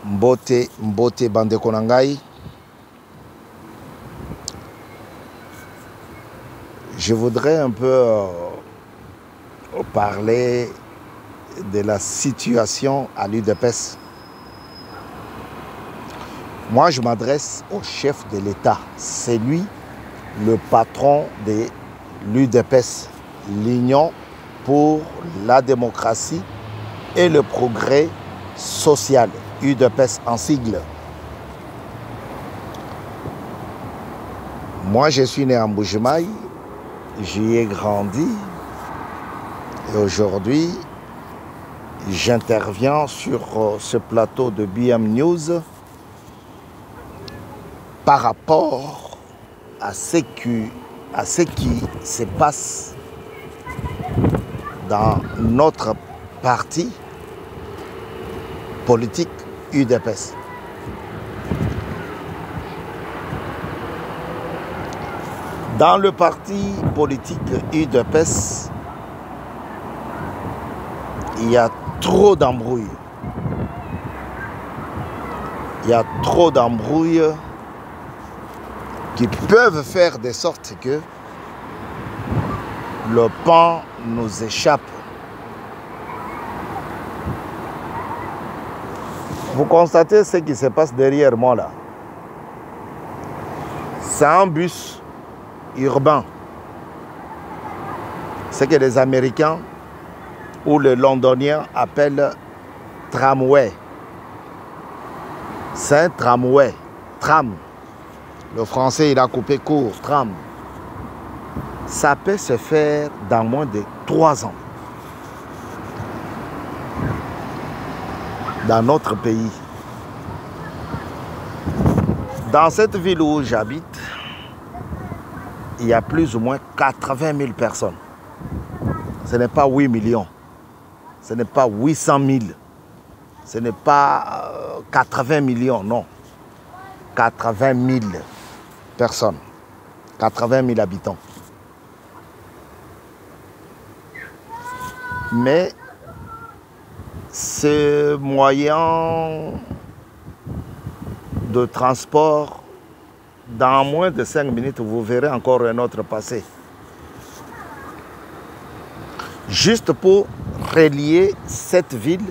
Mbote Bandeko Nangai. Je voudrais un peu parler de la situation à l'UDPS. Moi, je m'adresse au chef de l'État. C'est lui le patron de l'UDPS, l'Union pour la démocratie et le progrès social, UDPS en sigle. Moi, je suis né à Mbujimaï, j'y ai grandi et aujourd'hui, j'interviens sur ce plateau de BM News par rapport à ce qui se passe dans notre parti politique UDPS. Dans le parti politique UDPS, il y a trop d'embrouilles. Il y a trop d'embrouilles qui peuvent faire de sorte que le pan nous échappe. Vous constatez ce qui se passe derrière moi là. C'est un bus urbain. Ce que les Américains ou les Londoniens appellent tramway. C'est un tramway. Tram. Le français, il a coupé court. Tram. Ça peut se faire dans moins de 3 ans. Dans notre pays. Dans cette ville où j'habite, il y a plus ou moins 80 000 personnes. Ce n'est pas 8 millions. Ce n'est pas 800 000. Ce n'est pas 80 millions, non. 80 000 personnes. 80 000 habitants. Mais ce moyen de transport, dans moins de 5 minutes, vous verrez encore un autre passé. Juste pour relier cette ville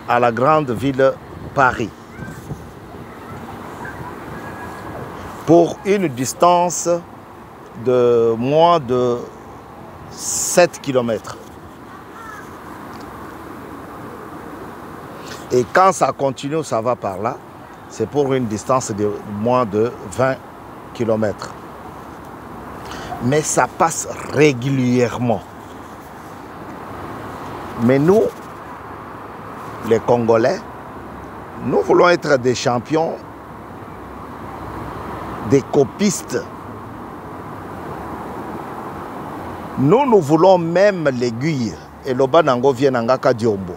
à la grande ville Paris. Pour une distance de moins de 7 km. Et quand ça continue, ça va par là, c'est pour une distance de moins de 20 km. Mais ça passe régulièrement. Mais nous, les Congolais, nous voulons être des champions, des copistes. Nous voulons même l'aiguille. Et le banango vient n'angaka diombo.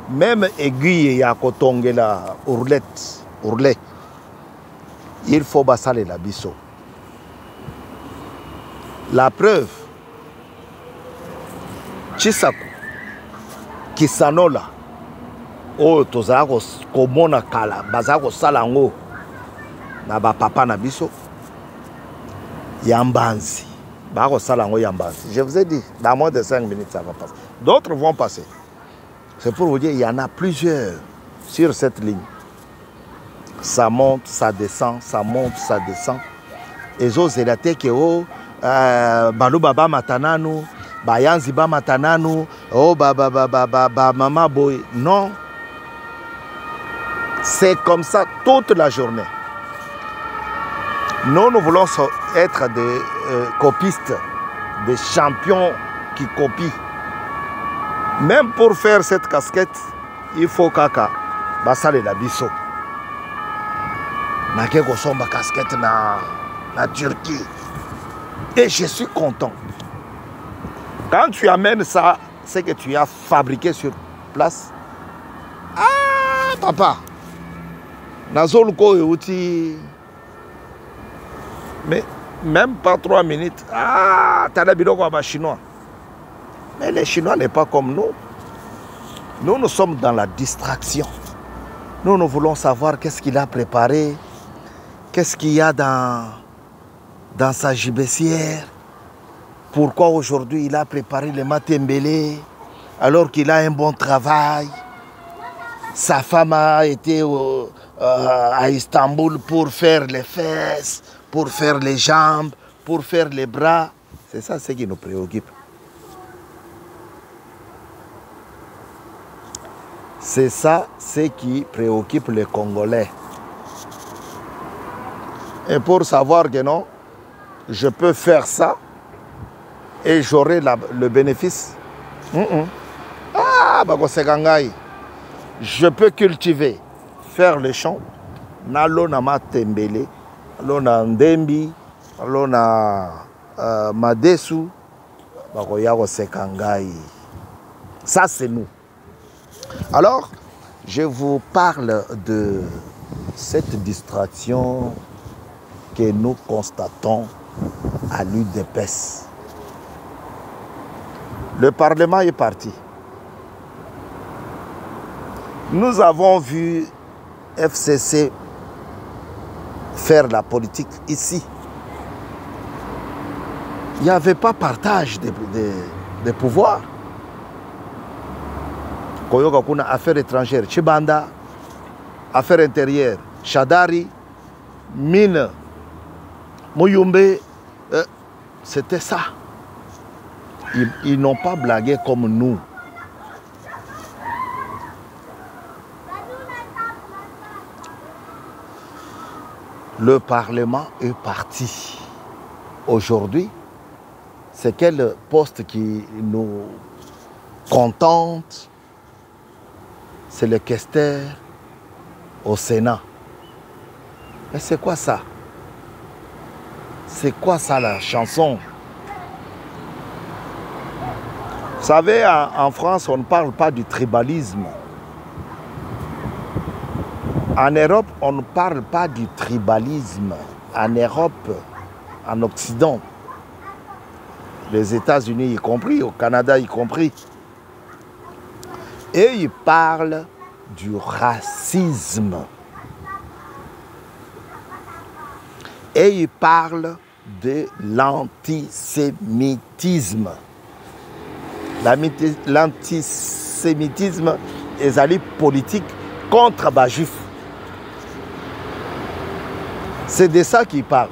Même aiguille ya kotonge la ourlet. Il faut bassaler la biso. La preuve, Chisaku, Kisanola, o tozako komona kala, bazako salango, na ba papa na biso, Yambanzi. Bako salango Yambanzi. Je vous ai dit, dans moins de 5 minutes, ça va passer. D'autres vont passer. C'est pour vous dire, il y en a plusieurs sur cette ligne. Ça monte, ça descend, ça monte, ça descend. Et zo zelate ke o balu baba matananu, bayanzi ba matananu, oh ba mama boy. Non. C'est comme ça toute la journée. Nous voulons être des copistes, des champions qui copient. Même pour faire cette casquette, il faut kaka basale la biso. Nake kosomba casquette na Turquie. Et je suis content. Quand tu amènes ça, c'est que tu as fabriqué sur place. Ah, papa. Nazoluko et outil. Mais même pas 3 minutes. Ah, t'as l'habitude quoi, chinois. Mais les Chinois n'est pas comme nous. Nous sommes dans la distraction. Nous voulons savoir qu'est-ce qu'il a préparé, qu'est-ce qu'il y a dans sa gibecière, pourquoi aujourd'hui il a préparé le matembele, alors qu'il a un bon travail. Sa femme a été à Istanbul pour faire les fesses, pour faire les jambes, pour faire les bras. C'est ça ce qui nous préoccupe. C'est ça ce qui préoccupe les Congolais. Et pour savoir que non, je peux faire ça et j'aurai le bénéfice. Ah, je peux cultiver, faire les champs. Nalona matembele, alona ndembi, alona madesu, ça c'est nous. Alors, je vous parle de cette distraction que nous constatons à l'UDPS. Le Parlement est parti. Nous avons vu FCC faire la politique ici. Il n'y avait pas partage de pouvoir. Koyoka kuna affaires étrangères, Chibanda, affaires intérieures, Chadari, Mine, Mouyumbe, c'était ça. Ils n'ont pas blagué comme nous. Le Parlement est parti. Aujourd'hui, c'est quel poste qui nous contente? C'est le questeur au Sénat. Mais c'est quoi ça? C'est quoi ça la chanson? Vous savez, en France, on ne parle pas du tribalisme. En Europe, on ne parle pas du tribalisme. En Europe, en Occident, les États-Unis y compris, au Canada y compris, et ils parlent du racisme. Et ils parlent de l'antisémitisme. L'antisémitisme est allié politique contre les juifs. C'est de ça qu'ils parlent.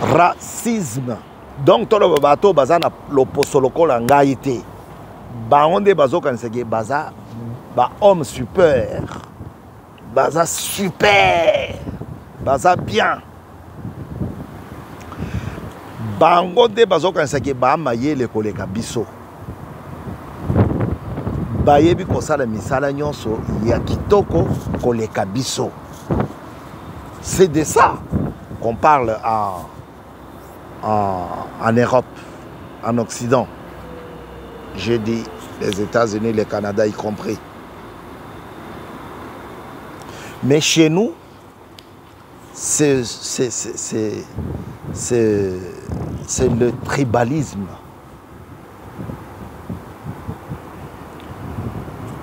Racisme. Donc, tout le bateau bazana l'oposoloko la ngaïté. Baonde bazo kansege baza ba homme super. Baza super. Baza bien. Bangonde bazo kansege ba maye le koleka biso. Bayebi kosala misala nyonso ya kitoko koleka biso. C'est de ça qu'on parle en Europe, en Occident. J'ai dit les États-Unis, le Canada y compris. Mais chez nous, c'est le tribalisme.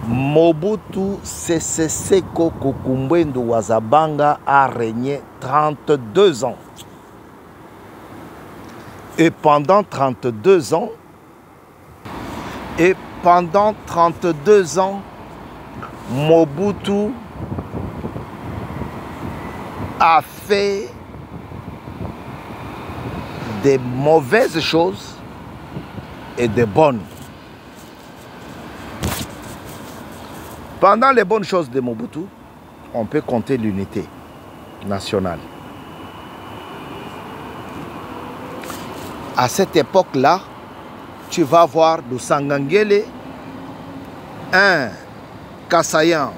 Mobutu Sese Seko Kukumbwendo Wazabanga a régné 32 ans. Et pendant 32 ans, Mobutu a fait des mauvaises choses et des bonnes. Pendant les bonnes choses de Mobutu, on peut compter l'unité nationale. À cette époque-là, tu vas voir du Sangangele, un Kassayan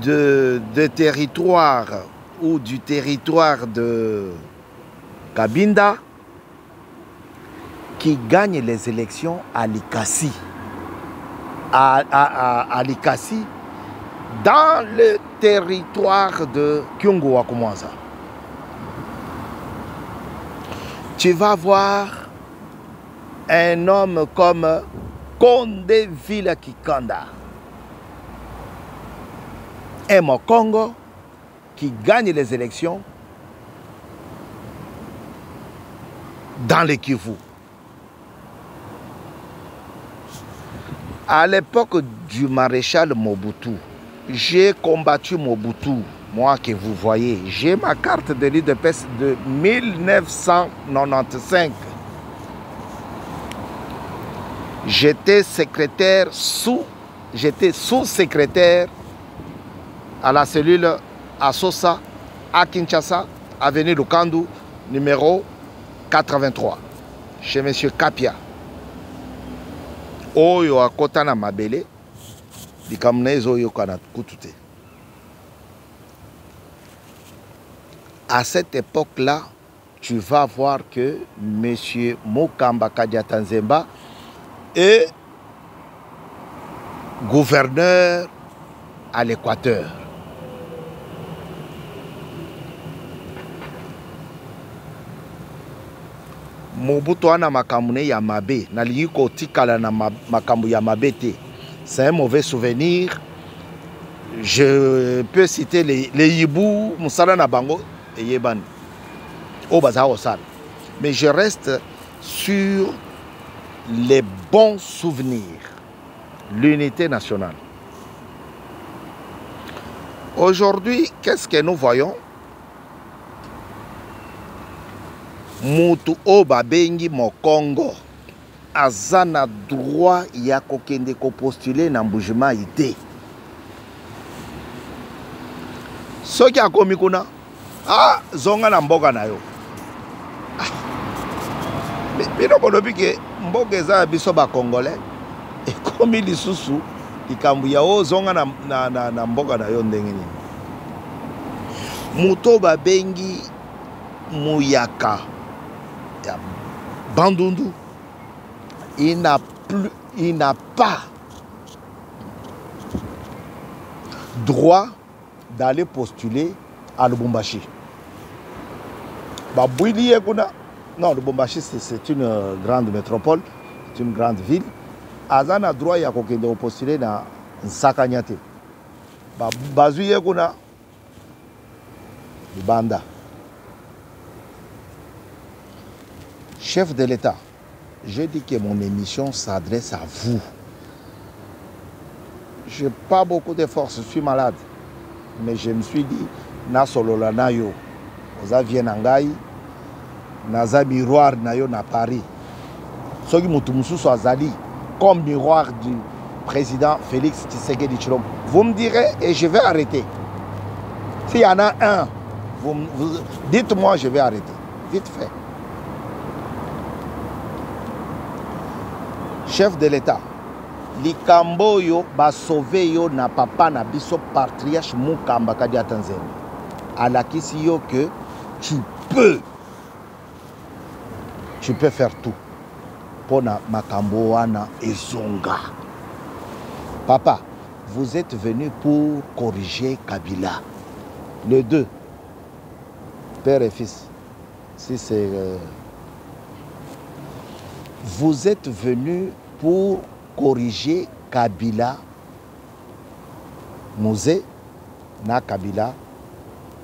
de territoire ou du territoire de Kabinda qui gagne les élections à Likasi. À Likasi, dans le territoire de Kyungu Wakumwanza. Tu vas voir un homme comme Condé Villa Kikanda. Et mon Congo qui gagne les élections dans le Kivu. À l'époque du maréchal Mobutu, j'ai combattu Mobutu, moi que vous voyez. J'ai ma carte de l'UDPS de 1995. J'étais sous-secrétaire à la cellule à Sosa, à Kinshasa, avenue Lukandu, numéro 83, chez M. Kapia. Oyo akota na mabele, likamnezo oyo kana kutute. À cette époque-là, tu vas voir que M. Mokamba Kadiata Nzemba est gouverneur à l'Équateur. Mobutu ana makamune ya mabe, nalingi kotikala na makambu ya mabete. C'est un mauvais souvenir. Je peux citer les hibou, Moussala na bango et Yeban. Au bazar au sal. Mais je reste sur les bons souvenirs. L'unité nationale. Aujourd'hui, qu'est-ce que nous voyons? Mutu oba bengi mo Congo azana droit ya kokende ko postuler na mbujima ite. Soki akomi kuna zonga na mboka na yo. Bino bolobi ke mboka eza biso ba Congolais ekomi lisusu likambu ya o zonga na mboka na yo ndenge nini. Mutu oba bengi Muyaka Bandundu, il n'a pas droit d'aller postuler à Lubumbashi. Non, Lubumbashi c'est une grande métropole, c'est une grande ville. Azan a droit de postuler dans Nsakanyate. Bazuye kuna Banda. Chef de l'État, je dis que mon émission s'adresse à vous. Je n'ai pas beaucoup de force, je suis malade. Mais je me suis dit, na solola na yo, oza vienangai, naza miroir na yo na Paris. Soki mutu mususu azali, comme miroir du président Félix Tshisekedi Tshilombo. Vous me direz et je vais arrêter. S'il y en a un, dites-moi, je vais arrêter. Vite fait. Chef de l'État, likambo yo ba sauvé yo na papa na biso patriarche Mokamba Kadiata Nzemba. Alakisi yo que tu peux faire tout pour na makambo wana ezonga. Papa, vous êtes venu pour corriger Kabila. Les deux, père et fils. Si c'est vous êtes venu pour corriger Kabila, Mouzé, na Kabila,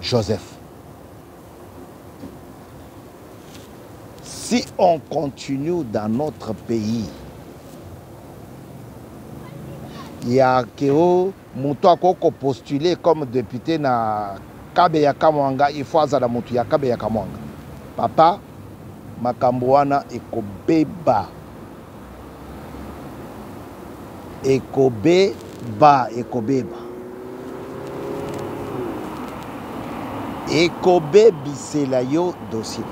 Joseph. Si on continue dans notre pays, il y a Kéo, Moutoua Koko postulé comme député na Kabeya Kamwanga, il faut azala Moutou ya Kabeya Kamwanga. Papa, Makamboana ekobeba. Ekobeba. Ekobebisela yo dossier.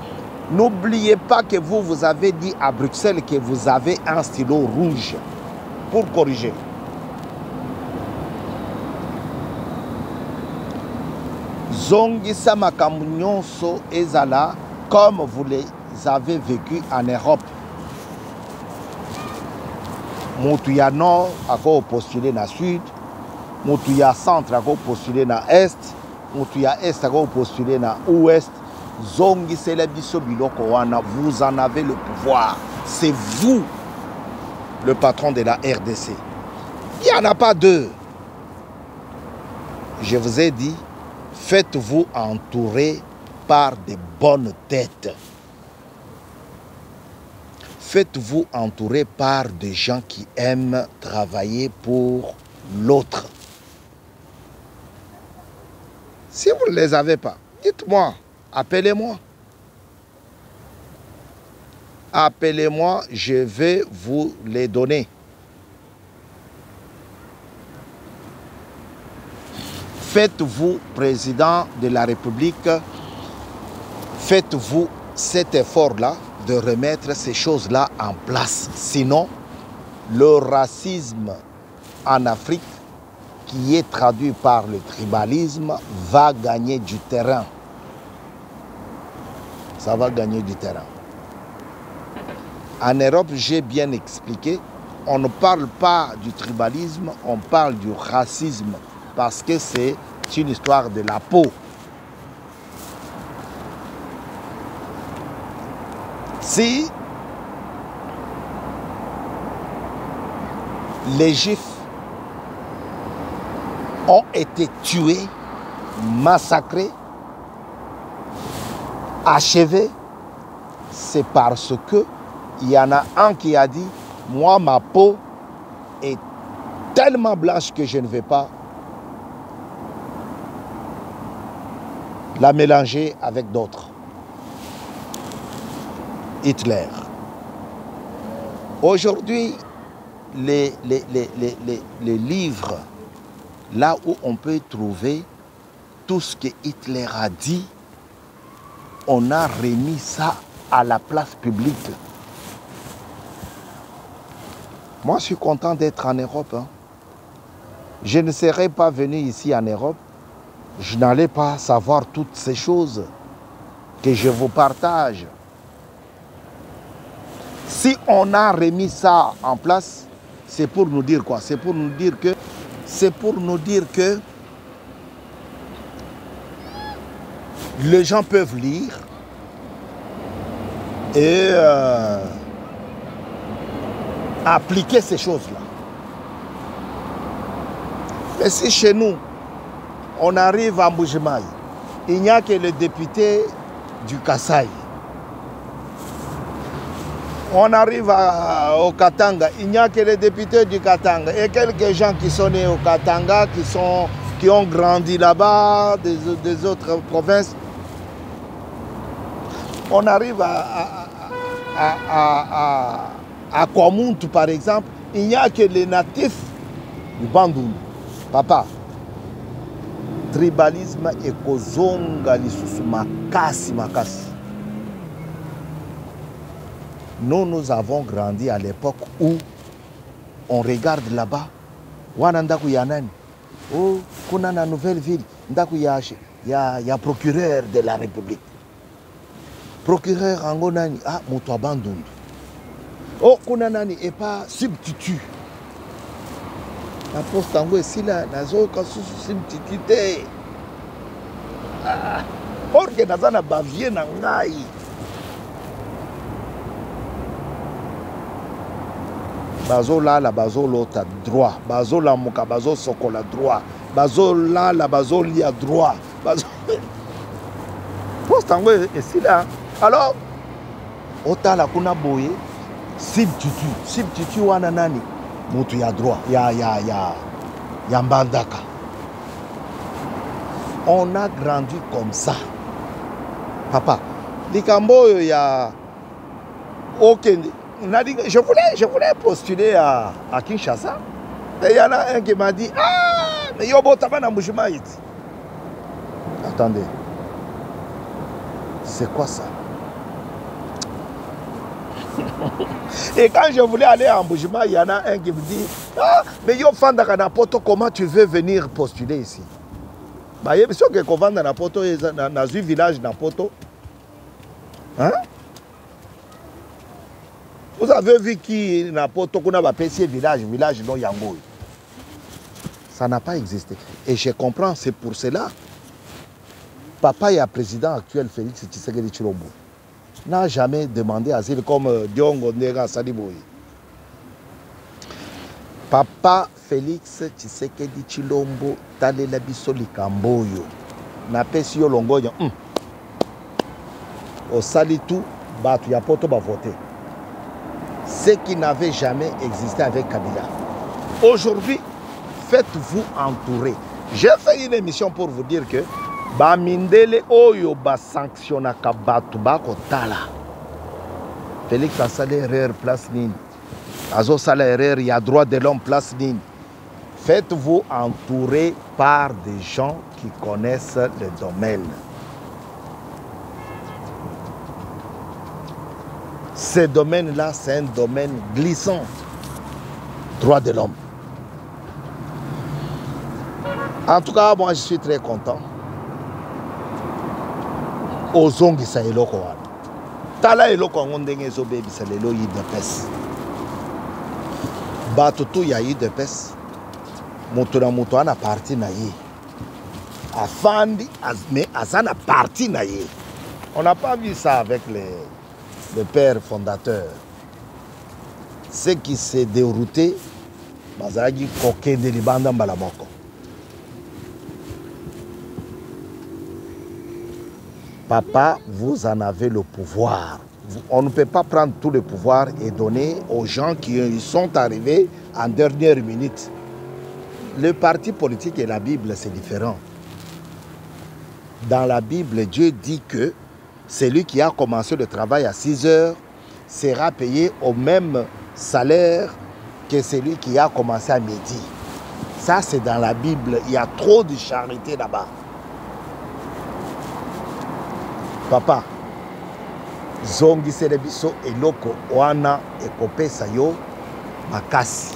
N'oubliez pas que vous avez dit à Bruxelles que vous avez un stylo rouge pour corriger. Zongisa makambo nyonso ezala comme vous les avez vécu en Europe. Moutouya Nord a postulé dans Sud, Moutouya Centre a postulé dans Est, Moutouya Est a postulé dans Ouest. Zongi Selebiso Biloko Wana, vous en avez le pouvoir. C'est vous le patron de la RDC. Il n'y en a pas deux. Je vous ai dit, faites-vous entourer par de bonnes têtes. Faites-vous entourer par des gens qui aiment travailler pour l'autre. Si vous ne les avez pas, dites-moi, appelez-moi. Appelez-moi, je vais vous les donner. Faites-vous président de la République, faites-vous cet effort-là de remettre ces choses-là en place. Sinon, le racisme en Afrique, qui est traduit par le tribalisme, va gagner du terrain. Ça va gagner du terrain. En Europe, j'ai bien expliqué, on ne parle pas du tribalisme, on parle du racisme, parce que c'est une histoire de la peau. Si les Juifs ont été tués, massacrés, achevés, c'est parce que il y en a un qui a dit, moi ma peau est tellement blanche que je ne vais pas la mélanger avec d'autres. Hitler. Aujourd'hui, les livres, là où on peut trouver tout ce que Hitler a dit, on a remis ça à la place publique. Moi, je suis content d'être en Europe. Hein. Je ne serais pas venu ici en Europe, je n'allais pas savoir toutes ces choses que je vous partage. Si on a remis ça en place, c'est pour nous dire quoi? C'est pour nous dire que les gens peuvent lire et appliquer ces choses-là. Mais si chez nous, on arrive à Mbujimaï, il n'y a que le député du Kasaï. On arrive au Katanga, il n'y a que les députés du Katanga et quelques gens qui sont nés au Katanga, qui ont grandi là-bas, des autres provinces. On arrive à Kwamuntu, par exemple, il n'y a que les natifs du Bandung. Papa, tribalisme et kozonga lisusu makasi makasi. Nous avons grandi à l'époque où on regarde là-bas, wana ndaku ya nani? Oh, kuna na nouvelle ville, ndaku ya procureur de la République. Procureur ango nani? Ah, mutu abandondu. Oh, kuna nani? Et pas substitut. La poste ango esila nazo kasusu substitut te. Orge nazana bavie na ngai. Bazo là la bazo l'autre droit, bazo la muka bazo sokola droit, bazo là la bazo lia droit, bazo poste ango esila. Alors otala kuna boye substitut wana nani mutu ya droit ya mbandaka. On a grandi comme ça. Papa, likambo ya okende. Je voulais postuler à Kinshasa. Et il y en a un qui m'a dit, ah, mais yobo tabana Mbujimaï. Attendez. C'est quoi ça? Et quand je voulais aller à Mbujimaï, il y en a un qui me dit, ah, mais yo fandaka na poto, comment tu veux venir postuler ici? Bah, il y a sûr que Kovanda na poto, dans un village na poto. Hein? Vous avez vu qui n'a pas tout qu'on a appelé village non Yango. Ça n'a pas existé. Et je comprends, c'est pour cela. Papa et le président actuel Félix Tshisekedi Tshilombo n'a jamais demandé asile comme Diongo Ndega Saliboy. Papa Félix Tshisekedi Tshilombo talela biso likambo oyo napesi yo longonya osali tout bato ya poto ba voter ce qui n'avait jamais existé avec Kabila. Aujourd'hui, faites-vous entourer. J'ai fait une émission pour vous dire que Bamindele Oyo ba sanctionna Kabatu Bako Tala. Félix a salé erreur place Nine. Azo salé erreur, il y a droit de l'homme place Nine. Faites-vous entourer par des gens qui connaissent le domaine. Ce domaine-là, c'est un domaine glissant. Droit de l'homme. En tout cas, moi, je suis très content. Ozongi sa eloko wana. Tala eloko ngondenge zo baby salelo UDPS. Bato tu ya UDPS. Moto na moto ana parti na ye. Afandi mais azana parti na ye. On n'a pas vu ça avec le père fondateur. Ce qui s'est dérouté, bazagi koke de libanda mbalamoko. Papa, vous en avez le pouvoir. On ne peut pas prendre tout le pouvoir et donner aux gens qui sont arrivés en dernière minute. Le parti politique et la Bible, c'est différent. Dans la Bible, Dieu dit que celui qui a commencé le travail à 6 heures sera payé au même salaire que celui qui a commencé à midi. Ça, c'est dans la Bible. Il y a trop de charité là-bas. Papa, zongi serebiso eloko wana ekopesa yo makasi.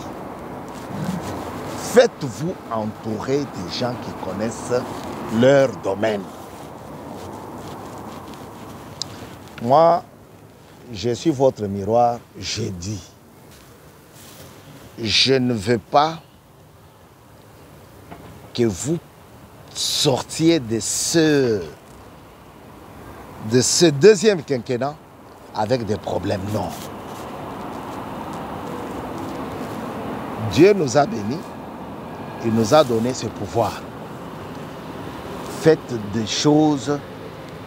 Faites-vous entourer des gens qui connaissent leur domaine. Moi, je suis votre miroir, j'ai dit. Je ne veux pas que vous sortiez de ce deuxième quinquennat avec des problèmes. Non. Dieu nous a bénis, il nous a donné ce pouvoir. Faites des choses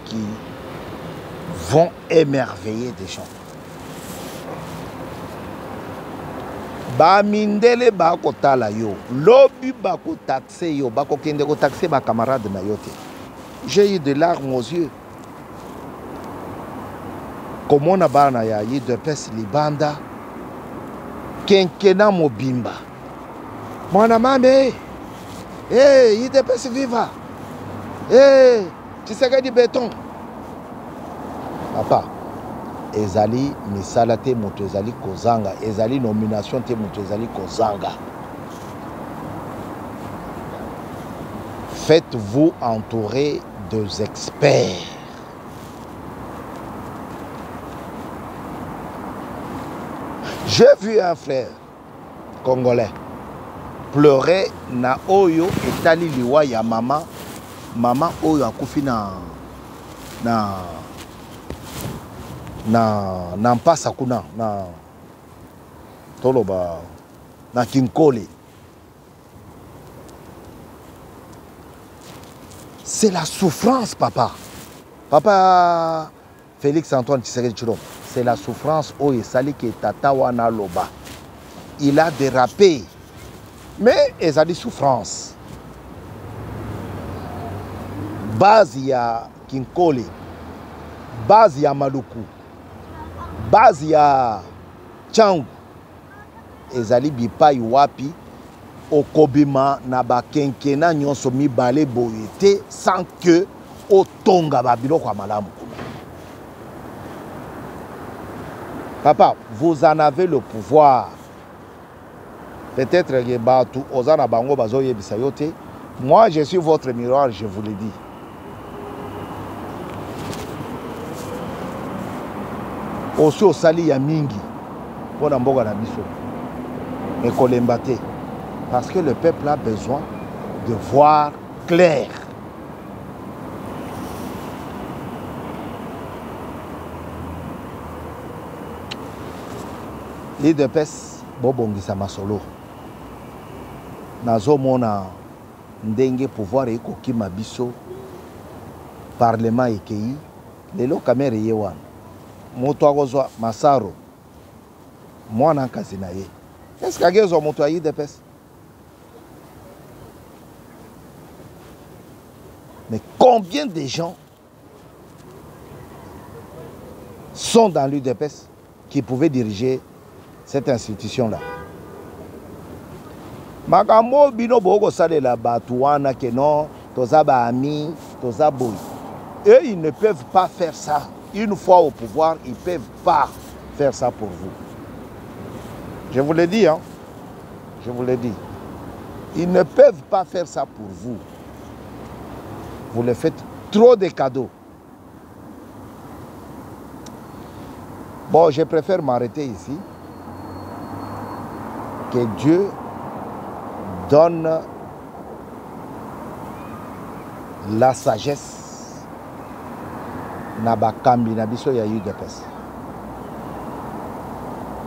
qui vont émerveiller des gens. Bamindele bako tala yo, lobi bako taxe yo, bako kende ko taxe ba camarade na yote. J'ai eu des larmes aux yeux. Comment on a bana ya UDPS libanda kenkena mobimba. Mwana mame, UDPS viva. Tshisekedi béton. Papa, ezali misala te moto ezali kozanga, ezali nomination te moto ezali kozanga. Faites-vous entourer des experts. J'ai vu un frère congolais pleurer na oyo etali liwa ya mama oyo akufi na mpasa kuna na toloba na Kinkole. C'est la souffrance, papa. Papa Félix Antoine Tshisekedi Tshilombo. C'est la souffrance où il s'allie que tata wana loba. Il a dérapé. Mais il a dit souffrance. Base ya Kinkole. Base ya Maluku. Base ya Tchangu. Ezali bipai wapi okobima na bakenkena nyonso mibale boyete sans que otonga babiloko ya malamu. Papa, vous en avez le pouvoir. Peut-être que Batou, Ozana Bango, Bazoye Bisayote. Moi, je suis votre miroir, je vous le dis. Aussi au Sali Yamingi, pour Namboga Nabiso. Et Kolembate. Parce que le peuple a besoin de voir clair. L'UDPS, Bobongisa Masolo. nazomona ndenge pouvoir ekoki mabiso parlement ekei lelo kamere ye wana moto akozwa Masaro mwana nkasi na ye est-ce que akezwa moto ya UDPS? Mais combien de gens sont dans l'UDPS qui pouvaient diriger cette institution-là? Makambo bino boko salela batouana que non, toza ba ami, toza boy. Eux, ils ne peuvent pas faire ça. Une fois au pouvoir, ils ne peuvent pas faire ça pour vous. Je vous le dis, hein. Je vous le dis. Ils ne peuvent pas faire ça pour vous. Vous leur faites trop de cadeaux. Bon, je préfère m'arrêter ici. Que Dieu donne la sagesse na bakambi na biso ya UDPS.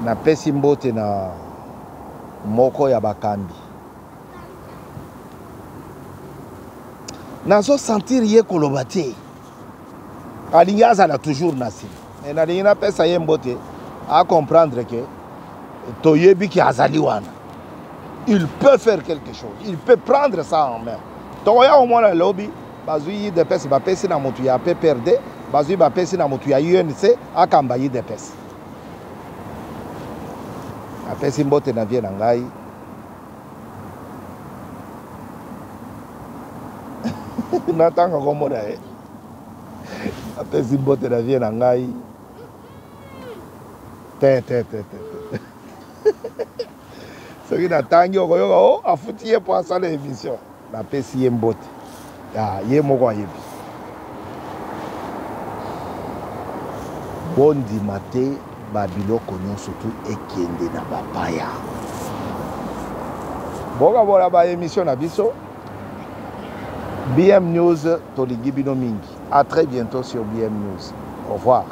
Na pesi mbote na moko ya bakambi. Nazo sentir ye koloba te. Alingi azala toujours nasi. Mais nalingi na pesa ye mbote à comprendre que toyebi ki azali wana. Il peut faire quelque chose. Il peut prendre ça en main. Toya au moins le lobby, bazui de pes ba pesi na motu ya PPRD, bazui ba pesi na motu ya UNC akamba yi de pes. A pesi mbote na vie na ngai. Natanga komona e. A pesi mbote na vie na ngai. Te. Ce qui n'attend oh, a foutu pour ça l'émission. La pesi mbote. Ah, yé moko yebi. Bondi maté babilo konyon surtout ekende na babaya. Boga bola ba émission na biso. BM News tolingi bino mingi. À très bientôt sur BM News. Au revoir.